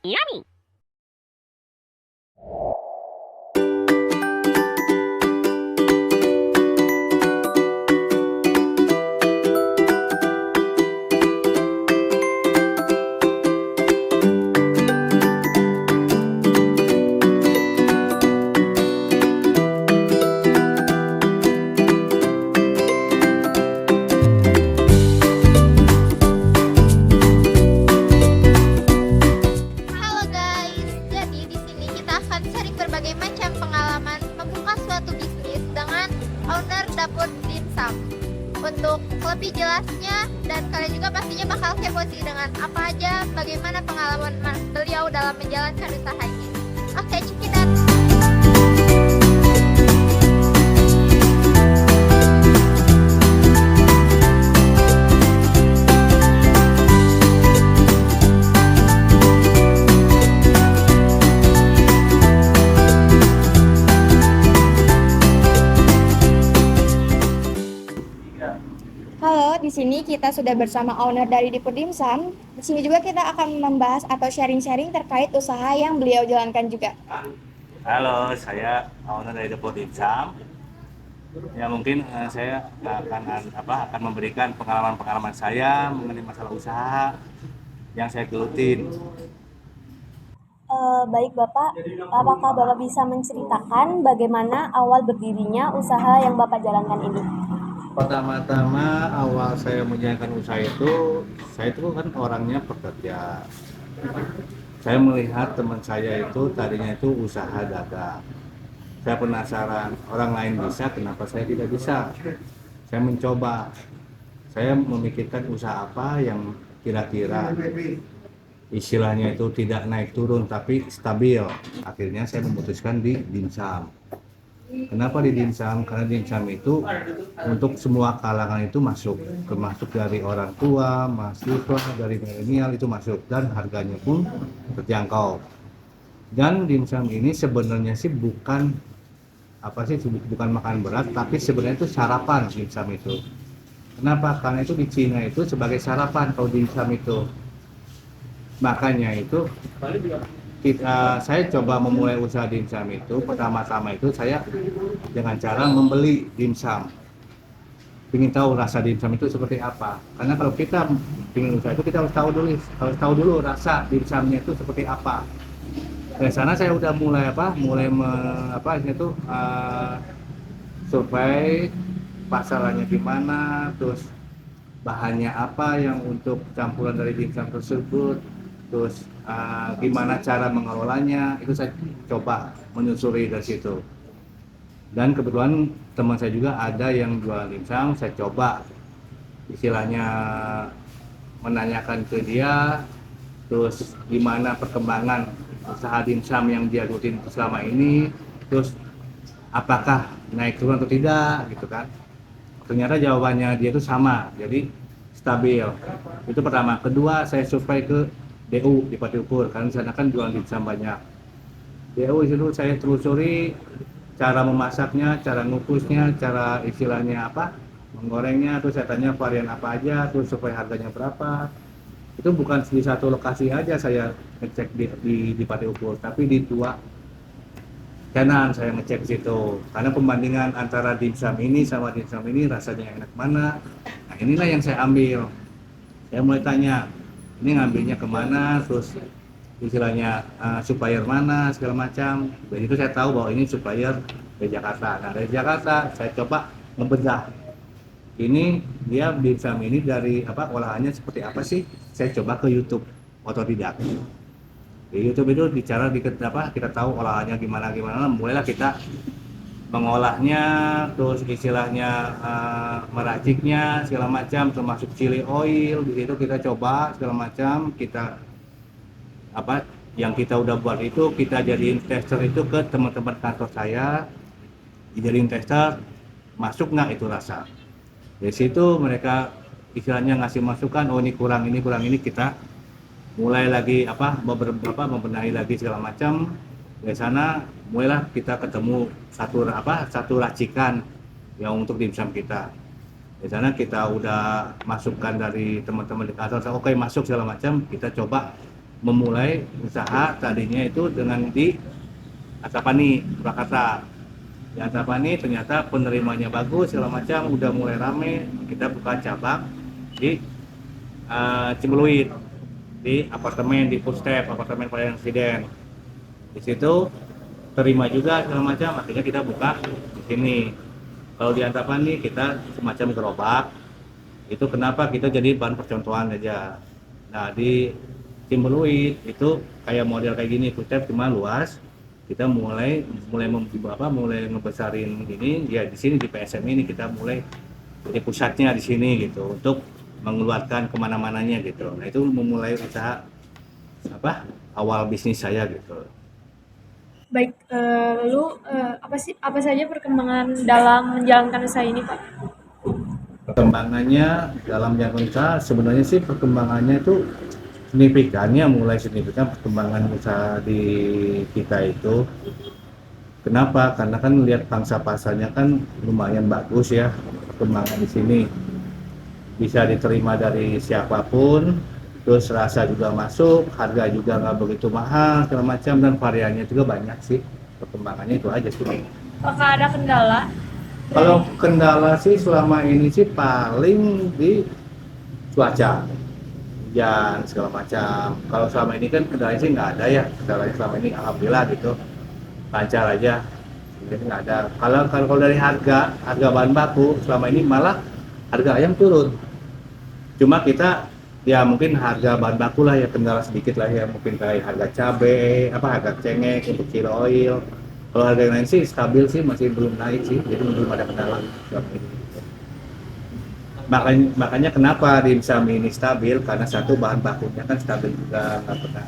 Yummy! Halo guys, jadi di sini kita akan sharing berbagai macam pengalaman membuka suatu bisnis dengan owner dapur dimsum. Untuk lebih jelasnya dan kalian juga pastinya bakal kepo sih dengan apa aja bagaimana pengalaman beliau dalam menjalankan usaha ini. Oke, check it out. Halo, di sini kita sudah bersama owner dari Dipur Dimsum. Di sini juga kita akan membahas atau sharing-sharing terkait usaha yang beliau jalankan juga. Halo, saya owner dari Depot Dimsum. Ya mungkin saya akan memberikan pengalaman-pengalaman saya mengenai masalah usaha yang saya gelutin. Baik Bapak, apakah Bapak bisa menceritakan bagaimana awal berdirinya usaha yang Bapak jalankan ini? Pertama-tama awal saya menjalankan usaha itu, saya itu kan orangnya pekerja. Saya melihat teman saya itu tadinya itu usaha dagang. Saya penasaran, orang lain bisa, kenapa saya tidak bisa? Saya mencoba. Saya memikirkan usaha apa yang kira-kira istilahnya itu tidak naik turun tapi stabil. Akhirnya saya memutuskan di dimsum. Kenapa di dimsum? Karena dimsum itu untuk semua kalangan itu masuk, termasuk dari orang tua, mahasiswa, dari milenial itu masuk, dan harganya pun terjangkau. Dan dimsum ini sebenarnya sih bukan bukan makan berat, tapi sebenarnya itu sarapan dimsum itu. Kenapa? Karena itu di Cina itu sebagai sarapan kalau dimsum itu. Makanya itu saya coba memulai usaha dimsum itu pertama-tama itu saya dengan cara membeli dimsum. Ingin tahu rasa dimsum itu seperti apa? Karena kalau kita ingin usaha itu kita harus tahu dulu rasa dimsumnya itu seperti apa. Dari sana saya udah survei pasarannya gimana, terus bahannya apa yang untuk campuran dari dimsum tersebut, terus gimana cara mengelolanya, itu saya coba menyusuri dari situ. Dan kebetulan teman saya juga ada yang jual dimsum, saya coba istilahnya menanyakan ke dia, terus gimana perkembangan usaha dimsum yang dia rutin selama ini, terus apakah naik turun atau tidak gitu kan. Ternyata jawabannya dia itu sama, jadi stabil. Itu pertama. Kedua, saya survei ke DU di Pati Ukur, karena di sana kan jual dimsum banyak. DU itu saya telusuri cara memasaknya, cara ngukusnya, cara istilahnya apa, menggorengnya, terus saya tanya varian apa aja, terus supaya harganya berapa. Itu bukan di satu lokasi aja saya ngecek di Pati Ukur, tapi di dua kanan saya ngecek situ. Karena pembandingan antara dimsum ini sama dimsum ini rasanya enak mana. Nah inilah yang saya ambil. Saya mulai tanya, ini ngambilnya kemana, terus istilahnya supplier mana segala macam. Dan itu saya tahu bahwa ini supplier dari Jakarta. Nah dari Jakarta saya coba ngebedah. Ini dia dimsum ini dari olahannya seperti apa sih? Saya coba ke YouTube otodidak. Di YouTube itu kita tahu olahannya gimana, mulailah kita mengolahnya, terus istilahnya meraciknya segala macam, termasuk chili oil. Di situ kita coba segala macam, kita yang kita udah buat itu kita jadiin tester itu ke teman-teman kantor saya, dijadiin tester, masuk nggak itu rasa. Dari situ mereka istilahnya ngasih masukan, oh ini kurang ini, kita mulai lagi membenahi lagi segala macam. Dari sana mulailah kita ketemu satu racikan yang untuk dimsum kita. Di sana kita udah masukkan dari teman-teman di kantor, oke masuk segala macam, kita coba memulai usaha tadinya itu dengan di Antapani, Purwakarta. Di Antapani ternyata penerimanya bagus segala macam, udah mulai rame, kita buka cabang di Cimbuluit, di apartemen di Footstep, apartemen Presiden. Di situ terima juga segala macam, akhirnya kita buka di sini. Kalau di Antapani kita semacam gerobak. Itu kenapa kita jadi bahan percontohan aja. Nah di Cimbuluit itu kayak model kayak gini, Footstep cuma luas. Kita mulai ngebesarin ini ya di sini di PSM ini kita mulai jadi pusatnya di sini gitu untuk mengeluarkan kemana-mananya gitu. Nah itu memulai usaha awal bisnis saya gitu. Baik, lalu apa saja perkembangan dalam menjalankan usaha ini, Pak? Perkembangannya dalam jangka usaha sebenarnya sih perkembangannya itu signifikan perkembangan usaha di kita itu. Kenapa? Karena kan lihat pangsa pasarnya kan lumayan bagus ya, perkembangan di sini bisa diterima dari siapapun, terus rasa juga masuk, harga juga nggak begitu mahal segala macam, dan variannya juga banyak sih. Perkembangannya itu aja sih. Apakah ada kendala? Kalau kendala sih selama ini sih paling di cuaca, hujan segala macam. Kalau selama ini kan kendalanya sih nggak ada ya, kendalanya selama ini alhamdulillah gitu lancar aja, jadi nggak ada. Kalau dari harga bahan baku selama ini malah harga ayam turun. Cuma kita ya mungkin harga bahan baku lah ya kendala sedikit lah ya, mungkin kayak harga cabai, harga cengek untuk kilo oil. Kalau harga yang lain sih stabil sih, masih belum naik sih, jadi belum ada kendala selama ini. Makanya kenapa dimsum ini stabil, karena satu bahan bakunya kan stabil juga, nggak pernah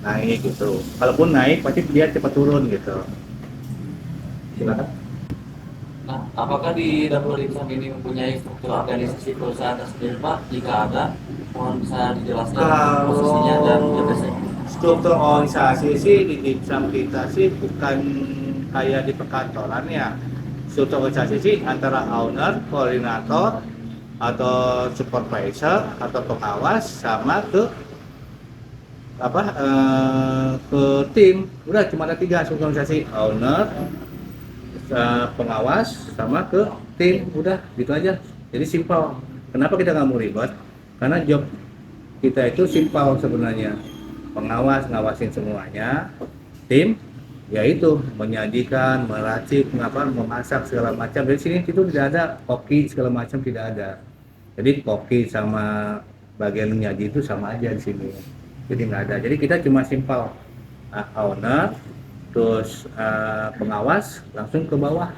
naik gitu. Kalaupun naik pasti dia cepat turun gitu. Silakan. Nah, apakah di Dapur Dimsum ini mempunyai struktur organisasi perusahaan tersendiri, Pak? Jika ada, mohon bisa dijelaskan posisinya dan tugasnya. Struktur organisasi sih di Dimsum kita sih bukan kayak di perkantoran ya. Struktur organisasi sih antara owner, koordinator, atau supervisor atau pengawas sama ke tim. Udah cuma ada 3 struktur organisasi, owner, pengawas sama ke tim, udah gitu aja. Jadi simpel. Kenapa kita nggak mau ribet? Karena job kita itu simpel sebenarnya. Pengawas ngawasin semuanya, tim yaitu menyajikan, meracik, memasak segala macam. Dari sini itu tidak ada koki segala macam, tidak ada. Jadi koki sama bagian menyaji itu sama aja di sini. Jadi nggak ada. Jadi kita cuma simpel, owner, terus pengawas langsung ke bawah.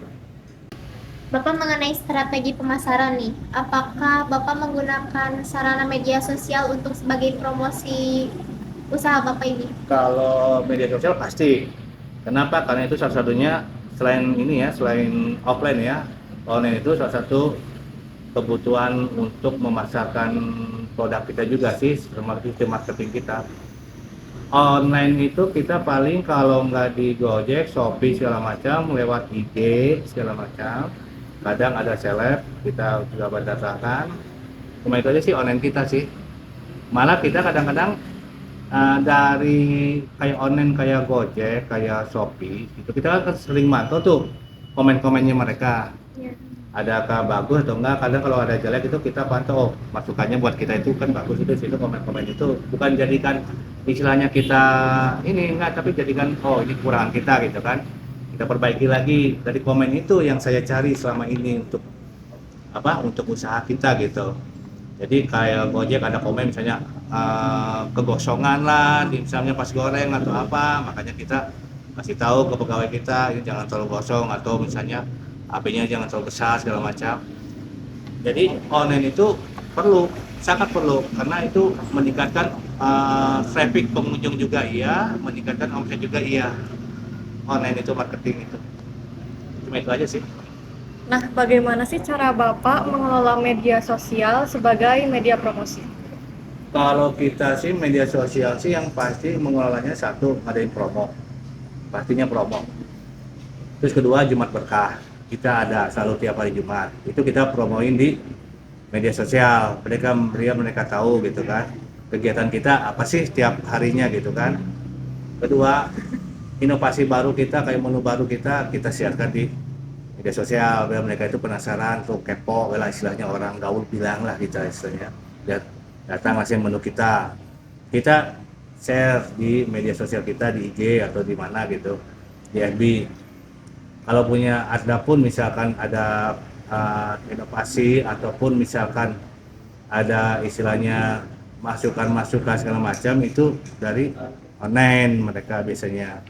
Bapak mengenai strategi pemasaran nih, apakah Bapak menggunakan sarana media sosial untuk sebagai promosi usaha Bapak ini? Kalau media sosial pasti. Kenapa? Karena itu salah satunya selain offline ya, online itu salah satu kebutuhan untuk memasarkan produk kita juga sih, termasuk sistem marketing kita. Online itu kita paling kalau nggak di Gojek, Shopee segala macam, lewat IG segala macam. Kadang ada seleb, kita juga berdasarkan. Cuma itu aja sih online kita sih. Malah kita kadang-kadang dari kayak online kayak Gojek, kayak Shopee, itu kita kan sering mantau tuh komen-komennya mereka. Ya. Adakah bagus atau enggak? Kadang kalau ada jelek itu kita pantau, masukannya buat kita itu kan bagus, itu situ komen-komen itu bukan jadikan istilahnya kita ini enggak, tapi jadikan ini kekurangan kita gitu kan, kita perbaiki lagi dari komen itu yang saya cari selama ini untuk usaha kita gitu. Jadi kayak Gojek ada komen misalnya kegosongan lah misalnya pas goreng atau apa, makanya kita kasih tahu ke pegawai kita ini jangan terlalu gosong, atau misalnya HP-nya jangan terlalu besar segala macam. Jadi online itu sangat perlu karena itu meningkatkan traffic pengunjung juga iya, meningkatkan omset juga iya. Online itu marketing itu. Cuma itu aja sih. Nah, bagaimana sih cara Bapak mengelola media sosial sebagai media promosi? Kalau kita sih media sosial sih yang pasti mengelolanya satu ngadain promo. Pastinya promo. Terus kedua Jumat Berkah. Kita ada selalu tiap hari Jumat. Itu kita promoin di media sosial. Mereka tahu gitu kan. kegiatan kita apa sih setiap harinya gitu kan. Kedua, inovasi baru kita, kayak menu baru kita siarkan di media sosial biar mereka itu penasaran tuh, kepo lah istilahnya, orang gaul bilang lah kita istilahnya, lihat datang ngasih menu kita share di media sosial kita, di IG atau di mana gitu, di FB. Kalau punya, ada pun misalkan ada inovasi ataupun misalkan ada istilahnya masukan segala macam, itu dari online mereka biasanya.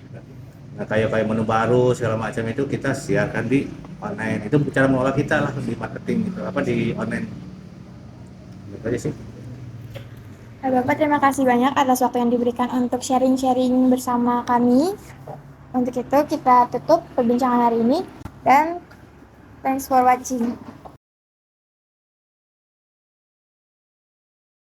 Nah, kayak menu baru segala macam itu kita siarkan di online. Itu cara mengolah kita lah di marketing gitu, di online. Gitu aja sih. Bapak, terima kasih banyak atas waktu yang diberikan untuk sharing-sharing bersama kami. Untuk itu kita tutup perbincangan hari ini dan thanks for watching.